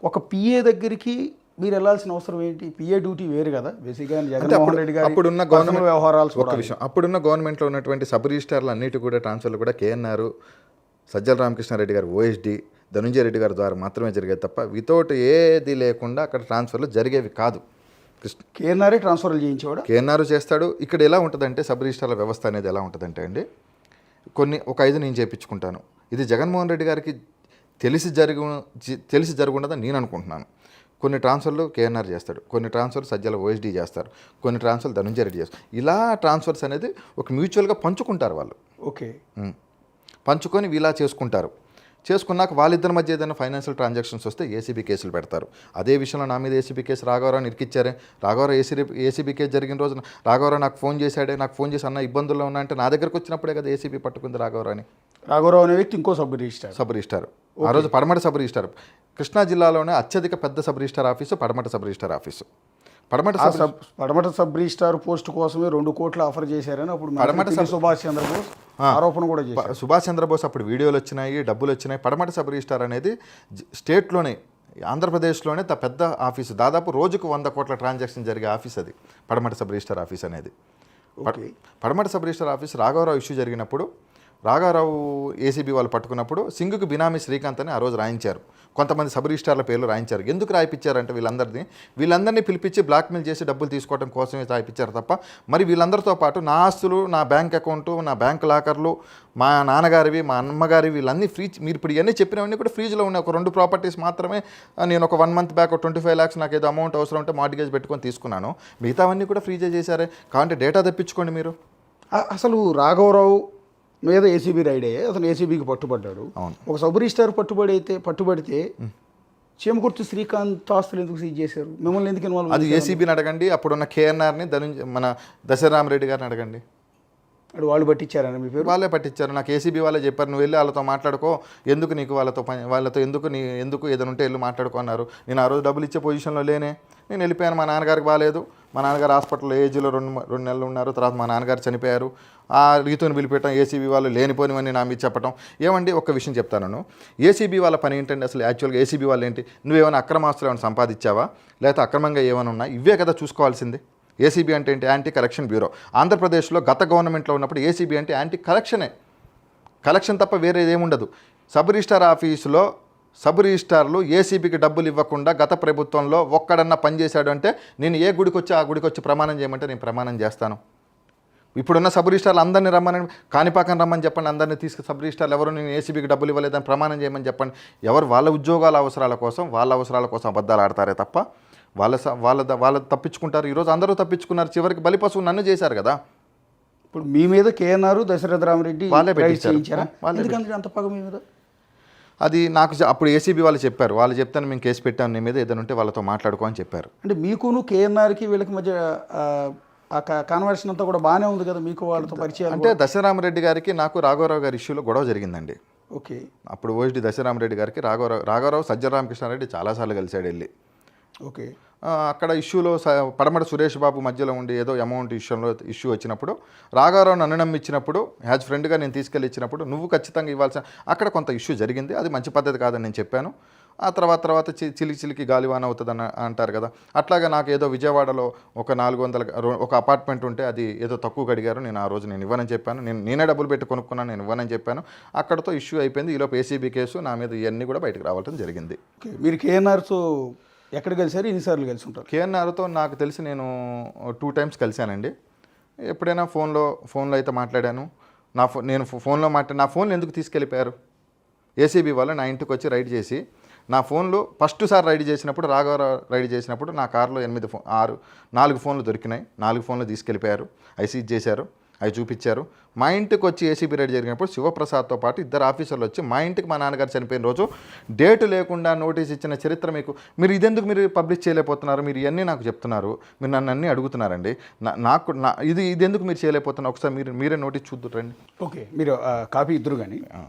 ఒక పిఏ దగ్గరికి మీరు వెళ్ళాల్సిన అవసరం ఏంటి? పిఏ డ్యూటీ వేరు కదా బేసిక్గా. జగన్మోహన్ రెడ్డి గారు అప్పుడున్న గవర్నమెంట్ వ్యవహారాలు ఒక విషయం, అప్పుడున్న గవర్నమెంట్లో ఉన్నటువంటి సబ్ రిజిస్టార్లు అన్నిటి కూడా ట్రాన్స్ఫర్లు కూడా కేఎన్ఆర్, సజ్జల రామకృష్ణారెడ్డి గారు ఓఎస్డి, ధనుంజయ రెడ్డి గారి ద్వారా మాత్రమే జరిగేది తప్ప వితౌట్ ఏది లేకుండా అక్కడ ట్రాన్స్ఫర్లు జరిగేవి కాదు. కేఎన్ఆర్ఏ ట్రాన్స్ఫర్లు చేయించేవాడు. కేఎన్ఆర్ చేస్తాడు. ఇక్కడ ఎలా ఉంటుందంటే సబ్ రిజిస్టార్ల వ్యవస్థ అనేది ఎలా ఉంటుందంటే అండి, ఒక 5 నేను చేయించుకుంటాను. ఇది జగన్మోహన్ రెడ్డి గారికి తెలిసి జరుగుండదని నేను అనుకుంటున్నాను. కొన్ని ట్రాన్స్ఫర్లు కేఎన్ఆర్ చేస్తాడు, కొన్ని ట్రాన్స్ఫర్ సజ్జల ఓఎస్డీ చేస్తారు, కొన్ని ట్రాన్స్ఫర్లు ధనుంజయ రెడ్డి చేస్తారు. ఇలా ట్రాన్స్ఫర్స్ అనేది ఒక మ్యూచువల్గా పంచుకుంటారు వాళ్ళు. ఓకే, పంచుకొని ఇలా చేసుకున్నాక వాళ్ళిద్దరి మధ్య ఏదైనా ఫైనాన్షియల్ ట్రాన్సాక్షన్స్ వస్తే ఏసీబీ కేసులు పెడతారు. అదే విషయంలో నా మీద ఏసీబీ కేసు రాఘవరావు ఇరికిచ్చారే. రాఘవరావు ఏసీబీ కేసు జరిగిన రోజున రాఘవరావు నాకు ఫోన్ చేసి అన్న ఇబ్బందుల్లో ఉన్నా అంటే నా దగ్గరకు వచ్చినప్పుడే కదా ఏసీబీ పట్టుకుంది రాఘవరావుని. రాఘవరావు అనే వ్యక్తి ఇంకో సబ్ రిజిస్టార్. ఆ రోజు పడమట సబ్ రిజిస్టార్. కృష్ణా జిల్లాలోనే అత్యధిక పెద్ద sub registrar office Padamata sub registrar office. Padamata sub registrar post కోసమే 2 కోట్లు ఆఫర్ చేశారని అప్పుడు పడమట సుభాష్ చంద్రబోస్ ఆరోపణ కూడా చేశారు. సుభాష్ చంద్రబోస్ అప్పుడు వీడియోలు వచ్చినాయి, డబ్బులు వచ్చినాయి. పడమట సబ్ రిజిస్టార్ అనేది స్టేట్లోనే, ఆంధ్రప్రదేశ్లోనే పెద్ద ఆఫీసు. దాదాపు రోజుకు 100 కోట్ల ట్రాన్సాక్షన్ జరిగే ఆఫీస్ అది పడమట సబ్ రిజిస్టార్ ఆఫీస్ అనేది. పడమట సబ్ రిజిస్టార్ ఆఫీస్ రాఘవరావు ఇష్యూ జరిగినప్పుడు, రాఘవరావు ఏసీబీ వాళ్ళు పట్టుకున్నప్పుడు సింగుకు బినామీ శ్రీకాంత్ అని ఆ రోజు రాయించారు. కొంతమంది సబ్ రిజిస్టార్ల పేర్లు రాయించారు. ఎందుకు రాయిపించారంటే వీళ్ళందరినీ పిలిపించి బ్లాక్మెయిల్ చేసి డబ్బులు తీసుకోవడం కోసమే రాయిపించారు తప్ప మరి వీళ్ళందరితో పాటు నా ఆస్తులు, నా బ్యాంక్ అకౌంటు, నా బ్యాంక్ లాకర్లు, మా నాన్నగారివి, మా అమ్మగారివి, వీళ్ళన్నీ మీరు ఇప్పుడు ఇవన్నీ చెప్పినవన్నీ కూడా ఫ్రీజ్లో ఉన్నాయి. ఒక 2 ప్రాపర్టీస్ మాత్రమే నేను ఒక 1 మంత్ బ్యాక్ 25 lakhs నాకు ఏదో అమౌంట్ అవసరం ఉంటే మార్టిగేజ్ పెట్టుకొని తీసుకున్నాను. మిగతావన్నీ కూడా ఫ్రీజే చేశారే. కాబట్టి డేటా తెప్పించుకోండి మీరు. అసలు రాఘవరావు మీద ఏసీబీ రైడ్ అయ్యే అతను ఏసీబీకి పట్టుబడ్డాడు. ఒక సబ్ రిజిస్టార్ పట్టుబడితే చేమకుర్తి శ్రీకాంత్ ఆస్తులు ఎందుకు సీజ్ చేశారు? మిమ్మల్ని ఎందుకు ఇన్వాల్వ్? అది ఏసీబీని అడగండి, అప్పుడున్న కేఎన్ఆర్ని మన దశరామరెడ్డి గారిని అడగండి. వాళ్ళు పట్టించారని మీ పేరు? వాళ్ళే పట్టించారు. నాకు ఏసీబీ వాళ్ళే చెప్పారు, నువ్వు వెళ్ళి వాళ్ళతో మాట్లాడుకో, ఎందుకు నీకు వాళ్ళతో ఎందుకు ఏదైనా ఉంటే వెళ్ళి మాట్లాడుకున్నారు. నేను ఆ రోజు డబ్బులు ఇచ్చే పొజిషన్లో లేనే. నేను వెళ్ళిపోయాను. మా నాన్నగారికి బాగాలేదు, మా నాన్నగారు హాస్పిటల్లో ఏజ్లో 2 నెలలు ఉన్నారు. తర్వాత మా నాన్నగారు చనిపోయారు. ఆ రీతిని పిలిపెట్టడం, ఏసీబీ వాళ్ళు లేనిపోనివన్నీ నా మీద చెప్పడం. ఏమండి ఒక్క విషయం చెప్తాను, ఏసీబీ వాళ్ళ పని ఏంటంటే అసలు యాక్చువల్గా ఏసీబీ వాళ్ళు ఏంటి? నువ్వేమైనా అక్రమాస్తులు ఏమైనా సంపాదించావా, లేకపోతే అక్రమంగా ఏమైనా ఉన్నా, ఇవే కదా చూసుకోవాల్సింది. ఏసీబీ అంటే ఏంటి? Anti corruption bureau. ఆంధ్రప్రదేశ్లో గత గవర్నమెంట్లో ఉన్నప్పుడు ఏసీబీ అంటే యాంటీ కలెక్షన్ తప్ప వేరేది ఏముండదు. సబ్ రిజిస్టార్ ఆఫీసులో సబ్ రిజిస్టార్లు ఏసీబీకి డబ్బులు ఇవ్వకుండా గత ప్రభుత్వంలో ఒక్కడన్నా పనిచేశాడు అంటే నేను ఏ గుడికి వచ్చి ఆ గుడికి వచ్చి ప్రమాణం చేయమంటే నేను ప్రమాణం చేస్తాను. ఇప్పుడున్న సబ్ రిజిస్టార్లు అందరినీ రమ్మని, కాణిపాకం రమ్మని చెప్పండి, అందరినీ సబ్ రిజిస్టార్లు ఎవరు నేను ఏసీబీకి డబ్బులు ఇవ్వలేదని ప్రమాణం చేయమని చెప్పండి. ఎవరు వాళ్ళ ఉద్యోగాల అవసరాల కోసం అబద్ధాలు ఆడతారే తప్ప వాళ్ళ తప్పించుకుంటారు. ఈరోజు అందరూ తప్పించుకున్నారు. చివరికి బలిపశువు నన్ను చేశారు కదా. ఇప్పుడు మీ మీద కేఎన్ఆర్, దశరథ రామరెడ్డి వాళ్ళే పెట్టించారు. అంత పగ మీ మీద? అది నాకు అప్పుడు ఏసీబీ వాళ్ళు చెప్పారు. వాళ్ళు చెప్తాను మేము కేసు పెట్టాను నీ మీద, ఏదైనా ఉంటే వాళ్ళతో మాట్లాడుకో అని చెప్పారు. అంటే మీకును కేఎన్ఆర్కి వీళ్ళకి మధ్య ఆ కాన్వర్సేషన్ అంతా కూడా బాగానే ఉంది కదా, మీకు వాళ్ళతో పరిచయం? అంటే దశరామరెడ్డి గారికి నాకు రాఘవరావు గారి ఇష్యూలో గొడవ జరిగిందండి. ఓకే. అప్పుడు ఓఎస్డి దశరామరెడ్డి గారికి రాఘవరావు సజ్జల రామకృష్ణారెడ్డి చాలాసార్లు కలిశాడు వెళ్ళి. ఓకే. అక్కడ ఇష్యూలో పడమట సురేష్ బాబు మధ్యలో ఉండి ఏదో అమౌంట్ ఇష్యూ వచ్చినప్పుడు రాఘవరావు నన్ను నమ్మించినప్పుడు యాజ్ ఫ్రెండ్గా నేను తీసుకెళ్ళి ఇచ్చినప్పుడు నువ్వు ఖచ్చితంగా ఇవ్వాల్సిన, అక్కడ కొంత ఇష్యూ జరిగింది. అది మంచి పద్ధతి కాదని నేను చెప్పాను. ఆ తర్వాత చిలికి గాలివాన అవుతుందని అంటారు కదా, అట్లాగా నాకు ఏదో విజయవాడలో ఒక 400 ఒక అపార్ట్మెంట్ ఉంటే అది ఏదో తక్కువ అడిగారు. నేను ఆ రోజు నేను ఇవ్వనని చెప్పాను. నేనే డబ్బులు పెట్టి కొనుక్కున్నాను, నేను ఇవ్వనని చెప్పాను. అక్కడతో ఇష్యూ అయిపోయింది. ఈలోపు ఏసీబీ కేసు నా మీద ఇవన్నీ కూడా బయటకు రావడం జరిగింది. మీరు కేఎన్ఆర్తో ఎక్కడ కలిసారు, ఎన్నిసార్లు కలిసి ఉంటారు? కేఎన్ఆర్తో నాకు తెలిసి నేను 2 times కలిశానండి. ఎప్పుడైనా ఫోన్లో అయితే మాట్లాడాను. నేను ఫోన్లో నా ఫోన్లు ఎందుకు తీసుకెళ్ళిపోయారు? ఏసీబీ వాళ్ళు నా ఇంటికి వచ్చి రైడ్ చేసి నా ఫోన్లు ఫస్ట్ సారి రైడ్ చేసినప్పుడు, రాఘవరావు రైడ్ చేసినప్పుడు నా కార్లో 4 ఫోన్లు దొరికినాయి. 4 ఫోన్లు తీసుకెళ్ళిపోయారు, సీజ్ చేశారు, అవి చూపించారు. మా ఇంటికి వచ్చి ఏసీబీ రైడ్ జరిగినప్పుడు శివప్రసాద్తో పాటు 2 ఆఫీసర్లు వచ్చి మా ఇంటికి మా నాన్నగారు చనిపోయిన రోజు డేటు లేకుండా నోటీస్ ఇచ్చిన చరిత్ర మీరు ఇదెందుకు మీరు పబ్లిష్ చేయలేకపోతున్నారు, మీరు ఇవన్నీ నాకు చెప్తున్నారు, మీరు నన్ను అన్నీ అడుగుతున్నారండి, ఇది ఎందుకు మీరు చేయలేకపోతున్నారు, ఒకసారి మీరే నోటీస్ చూద్దురండి. ఓకే, మీరు కాపీ ఇద్దరు. కానీ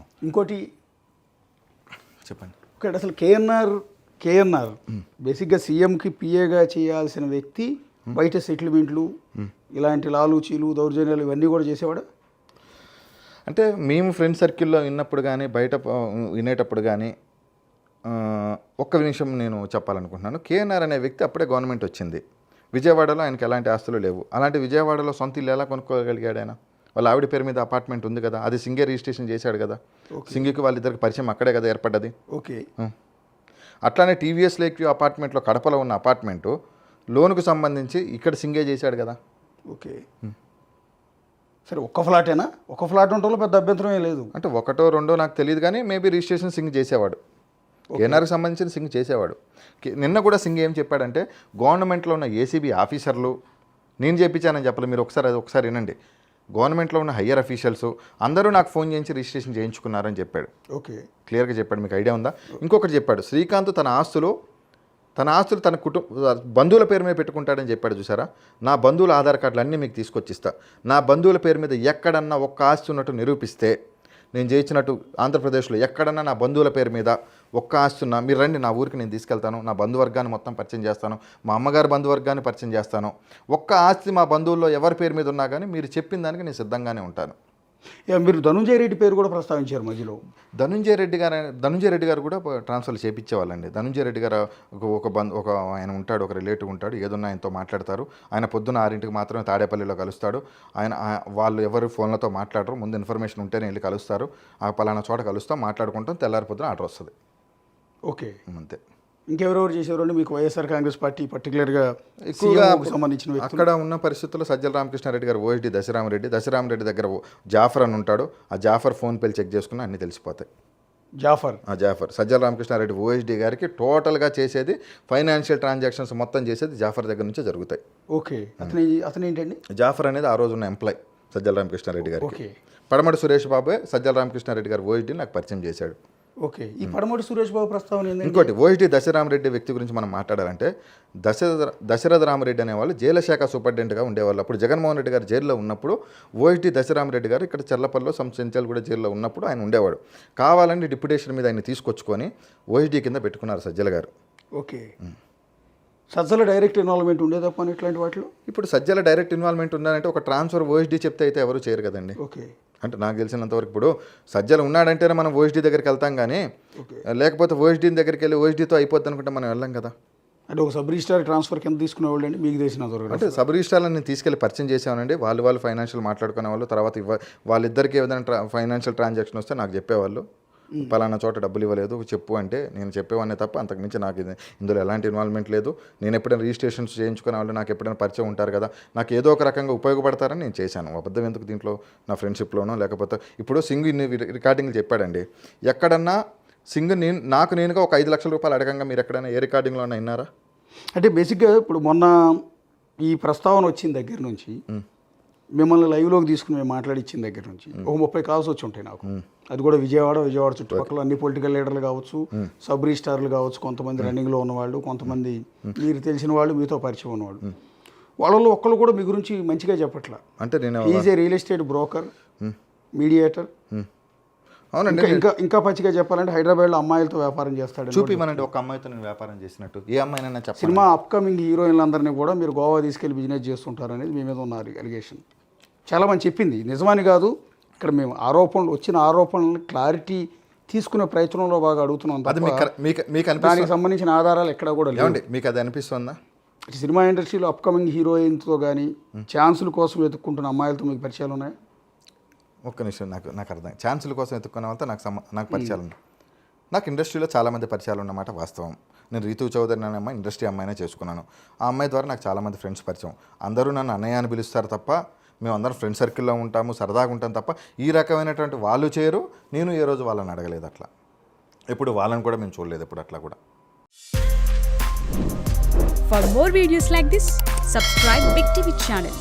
ఇంకోటి చెప్పండి. ఓకే, అసలు కేఎన్ఆర్ బేసిక్గా సీఎంకి పిఏగా చేయాల్సిన వ్యక్తి బయట సెటిల్మెంట్లు, ఇలాంటి లాలూచీలు, దౌర్జన్యాలు ఇవన్నీ కూడా చేసేవాడు. అంటే మేము ఫ్రెండ్ సర్కిల్లో విన్నప్పుడు కానీ, బయట వినేటప్పుడు కానీ ఒక్క నిమిషం నేను చెప్పాలనుకుంటున్నాను. కేఎన్ఆర్ అనే వ్యక్తి అప్పుడే గవర్నమెంట్ వచ్చింది. విజయవాడలో ఆయనకి ఎలాంటి ఆస్తులు లేవు. అలాంటి విజయవాడలో సొంత ఇల్లు ఎలా కొనుక్కోగలిగాడు ఆయన? వాళ్ళ ఆవిడ పేరు మీద అపార్ట్మెంట్ ఉంది కదా, అది సింగే రిజిస్ట్రేషన్ చేశాడు కదా. సింగికి వాళ్ళిద్దరికి పరిచయం అక్కడే కదా ఏర్పడ్డది. ఓకే. అట్లానే టీవీఎస్ లేక్ వ్యూ అపార్ట్మెంట్లో కడపలో ఉన్న అపార్ట్మెంటు లోనుకు సంబంధించి ఇక్కడ సింగే చేశాడు కదా. ఓకే. సరే, ఒక్క ఫ్లాటేనా? ఒక ఫ్లాట్ ఉండటంలో పెద్ద అభ్యంతరం ఏం లేదు. అంటే ఒకటో రెండో నాకు తెలియదు, కానీ మేబీ రిజిస్ట్రేషన్ సింగ్ చేసేవాడు. కేఎన్ఆర్కి సంబంధించిన సింగ్ చేసేవాడు. నిన్న కూడా సింగ్ ఏం చెప్పాడంటే, గవర్నమెంట్లో ఉన్న ఏసీబీ ఆఫీసర్లు నేను చేయించానని చెప్పలేదు, మీరు ఒకసారి వినండి. గవర్నమెంట్లో ఉన్న హయ్యర్ అఫీషియల్స్ అందరూ నాకు ఫోన్ చేయించి రిజిస్ట్రేషన్ చేయించుకున్నారని చెప్పాడు. ఓకే. క్లియర్గా చెప్పాడు. మీకు ఐడియా ఉందా? ఇంకొకటి చెప్పాడు, శ్రీకాంత్ తన ఆస్తులు తన బంధువుల పేరు మీద పెట్టుకుంటాడని చెప్పాడు. చూసారా, నా బంధువుల ఆధార్ కార్డులు అన్నీ మీకు తీసుకొచ్చిస్తా. నా బంధువుల పేరు మీద ఎక్కడన్నా ఒక్క ఆస్తి ఉన్నట్టు నిరూపిస్తే, నేను చేయించినట్టు ఆంధ్రప్రదేశ్లో ఎక్కడన్నా నా బంధువుల పేరు మీద ఒక్క ఆస్తి ఉన్నా మీరు రండి, నా ఊరికి నేను తీసుకెళ్తాను, నా బంధువర్గాన్ని మొత్తం పరిచయం చేస్తాను, మా అమ్మగారి బంధువర్గాన్ని పరిచయం చేస్తాను. ఒక్క ఆస్తి మా బంధువుల్లో ఎవరి పేరు మీద ఉన్నా కానీ మీరు చెప్పిన దానికి నేను సిద్ధంగానే ఉంటాను. మీరు ధనుంజయ రెడ్డి పేరు కూడా ప్రస్తావించారు మధ్యలో. ధనుంజయ రెడ్డి గారు కూడా ట్రాన్స్ఫర్లు చేయించేవాళ్ళండి. ధనుంజయ రెడ్డి గారు ఒక ఆయన ఉంటాడు, ఒక రిలేటివ్ ఉంటాడు, ఏదన్నా ఆయనతో మాట్లాడతారు. ఆయన పొద్దున్న 6 మాత్రమే తాడేపల్లిలో కలుస్తాడు. వాళ్ళు ఎవరు ఫోన్లతో మాట్లాడరు, ముందు ఇన్ఫర్మేషన్ ఉంటేనే వెళ్ళి కలుస్తారు. ఆ పలానా చోట కలుస్తాం, మాట్లాడుకుంటాం, తెల్లారి పొద్దున ఆర్డర్ వస్తుంది. ఓకే. అంతే. ఇంకెవరెవరు చేసేవారు మీకు వైఎస్ఆర్ కాంగ్రెస్ పార్టీ పర్టికులర్గా ఎక్కువగా సంబంధించిన అక్కడ ఉన్న పరిస్థితుల్లో సజ్జల రామకృష్ణారెడ్డి గారు, ఓఎస్డీ దశరామరెడ్డి దగ్గర జాఫర్ అని ఉంటాడు. ఆ జాఫర్ ఫోన్ పేలు చెక్ చేసుకుని అన్నీ తెలిసిపోతాయి. జాఫర్ సజ్జల రామకృష్ణారెడ్డి ఓఎస్డీ గారికి టోటల్గా చేసేది, ఫైనాన్షియల్ ట్రాన్సాక్షన్స్ మొత్తం చేసేది జాఫర్ దగ్గర నుంచే జరుగుతాయి. ఓకే. అతను ఏంటండి? జాఫర్ అనేది ఆ రోజు ఉన్న ఎంప్లాయ్ సజ్జల రామకృష్ణారెడ్డి గారికి. ఓకే. పడమటి సురేష్ బాబే సజ్జల రామకృష్ణారెడ్డి గారు ఓఎస్డీ నాకు పరిచయం చేశాడు. ఓకే. ఈ పడమటి సురేష్ బాబు ప్రస్తావన ఇంకోటి, ఓఎస్డీ దశరామరెడ్డి వ్యక్తి గురించి మనం మాట్లాడాలంటే, దశరథ రామరెడ్డి అనేవాళ్ళు జైలు శాఖ సూపరింటెండెంట్గా ఉండేవాళ్ళు. అప్పుడు జగన్మోహన్ రెడ్డి గారు జైల్లో ఉన్నప్పుడు ఓఎస్డీ దశరామరెడ్డి గారు ఇక్కడ చెర్లపల్లిలో కూడా జైల్లో ఉన్నప్పుడు ఆయన ఉండేవాడు. కావాలని డిప్యుటేషన్ మీద ఆయన తీసుకొచ్చుకొని ఓఎస్డీ కింద పెట్టుకున్నారు సజ్జల గారు. ఓకే. సజ్జల డైరెక్ట్ ఇన్వాల్వ్మెంట్ ఉండేదా పని ఇట్లాంటి వాటిలో? ఇప్పుడు సజ్జల డైరెక్ట్ ఇన్వాల్వ్మెంట్ ఉండాలంటే ఒక ట్రాన్స్ఫర్ ఓఎస్డీ చెప్తే అయితే ఎవరు చేయరు కదండి. ఓకే. అంటే నాకు తెలిసినంతవరకు ఇప్పుడు సజ్జలు ఉన్నాడంటేనే మనం ఓఎస్డీ దగ్గరికి వెళ్తాం, కానీ లేకపోతే ఓఎస్డీ దగ్గరికి వెళ్ళి ఓఎస్డీతో అయిపోద్ది అనుకుంటే మనం వెళ్ళాం కదా. అంటే ఒక సబ్ రిజిస్ట్రార్ ట్రాన్స్ఫర్ కింద తీసుకునేవాళ్ళు అండి మీకు తెలిసిన దొరకదు. అంటే సబ్ రిజిస్ట్రార్లను నేను తీసుకెళ్ళి పరిచయం చేసేవానండి. వాళ్ళు ఫైనాన్షియల్ మాట్లాడుకునే వాళ్ళు. తర్వాత వాళ్ళిద్దరికి ఏదైనా ఫైనాన్షియల్ ట్రాన్సాక్షన్ వస్తే నాకు చెప్పేవాళ్ళు, పలానా చోట డబ్బులు ఇవ్వలేదు చెప్పు అంటే నేను చెప్పేవాడినే తప్ప అంతకుమించి నాకు ఇందులో ఎలాంటి ఇన్వాల్వ్మెంట్ లేదు. నేను ఎప్పుడైనా రిజిస్ట్రేషన్స్ చేయించుకునే వాళ్ళు నాకు ఎప్పుడైనా పరిచయం ఉంటారు కదా, నాకు ఏదో ఒక రకంగా ఉపయోగపడతారని నేను చేశాను. అబద్ధం ఎందుకు దీంట్లో? నా ఫ్రెండ్షిప్లోనో లేకపోతే ఇప్పుడు సింగ్ ఇన్ని రికార్డింగ్లు చెప్పాడండి. ఎక్కడన్నా సింగ్ నేనుగా ఒక 5 లక్షల రూపాయలు అడగంగా మీరు ఎక్కడైనా ఏ రికార్డింగ్లో విన్నారా? అంటే బేసిక్గా ఇప్పుడు మొన్న ఈ ప్రస్తావన వచ్చిన దగ్గర నుంచి మిమ్మల్ని లైవ్లోకి తీసుకుని మేము మాట్లాడిచ్చిన దగ్గర నుంచి ఒక 30 కాల్స్ వచ్చి ఉంటాయి నాకు. అది కూడా విజయవాడ చుట్టుపక్కల అన్ని పొలిటికల్ లీడర్లు కావచ్చు, సబ్ రిజిస్టార్లు కావచ్చు, కొంతమంది రన్నింగ్లో ఉన్నవాళ్ళు, కొంతమంది మీరు తెలిసిన వాళ్ళు, మీతో పరిచయం ఉన్నవాళ్ళు. వాళ్ళలో ఒక్కళ్ళు కూడా మీ గురించి మంచిగా చెప్పట్లా. అంటే నేను is a real estate broker, mediator. అవునండి. ఇంకా పచ్చిగా చెప్పాలంటే హైదరాబాద్లో అమ్మాయిలతో వ్యాపారం చేస్తాడు. చూపిమనండి ఒక అమ్మాయితో నేను వ్యాపారం చేసినట్టు. ఏ అమ్మాయినైనా చెప్పండి. సినిమా అప్కమింగ్ హీరోయిన్లందరినీ కూడా మీరు గోవా తీసుకెళ్లి బిజినెస్ చేస్తుంటారు అనేది మీ మీద ఉన్న అలిగేషన్. చాలామంది చెప్పింది నిజమని కాదు. ఇక్కడ మేము వచ్చిన ఆరోపణలను క్లారిటీ తీసుకునే ప్రయత్నంలో బాగా అడుగుతున్నాం. దానికి సంబంధించిన ఆధారాలు ఎక్కడ కూడా లేవండి. మీకు అది అనిపిస్తుందా? సినిమా ఇండస్ట్రీలో అప్కమింగ్ హీరోయిన్తో కానీ ఛాన్సుల కోసం వెతుక్కుంటున్న అమ్మాయిలతో మీకు పరిచయాలు ఉన్నాయా? ఒక్క నిమిషం, నాకు అర్థం. ఛాన్సుల కోసం వెతుక్కున్న వాళ్ళతో నాకు పరిచయాలు ఉన్నాయి. నాకు ఇండస్ట్రీలో చాలామంది పరిచయాలు ఉన్నమాట వాస్తవం. నేను రీతు చౌదరి అనే అమ్మాయి ఇండస్ట్రీ అమ్మాయినే చేసుకున్నాను. ఆ అమ్మాయి ద్వారా నాకు చాలామంది ఫ్రెండ్స్ పరిచయం. అందరూ నన్ను అన్నయ్య అని పిలుస్తారు తప్ప, మేము అందరం ఫ్రెండ్ సర్కిల్లో ఉంటాము, సరదాగా ఉంటాం తప్ప ఈ రకమైనటువంటి వాళ్ళు చేయరు. నేను ఏ రోజు వాళ్ళని అడగలేదు అట్లా. ఎప్పుడు వాళ్ళని కూడా మేము చూడలేదు ఎప్పుడు అట్లా కూడా. For more videos like this, subscribe Big TV channel.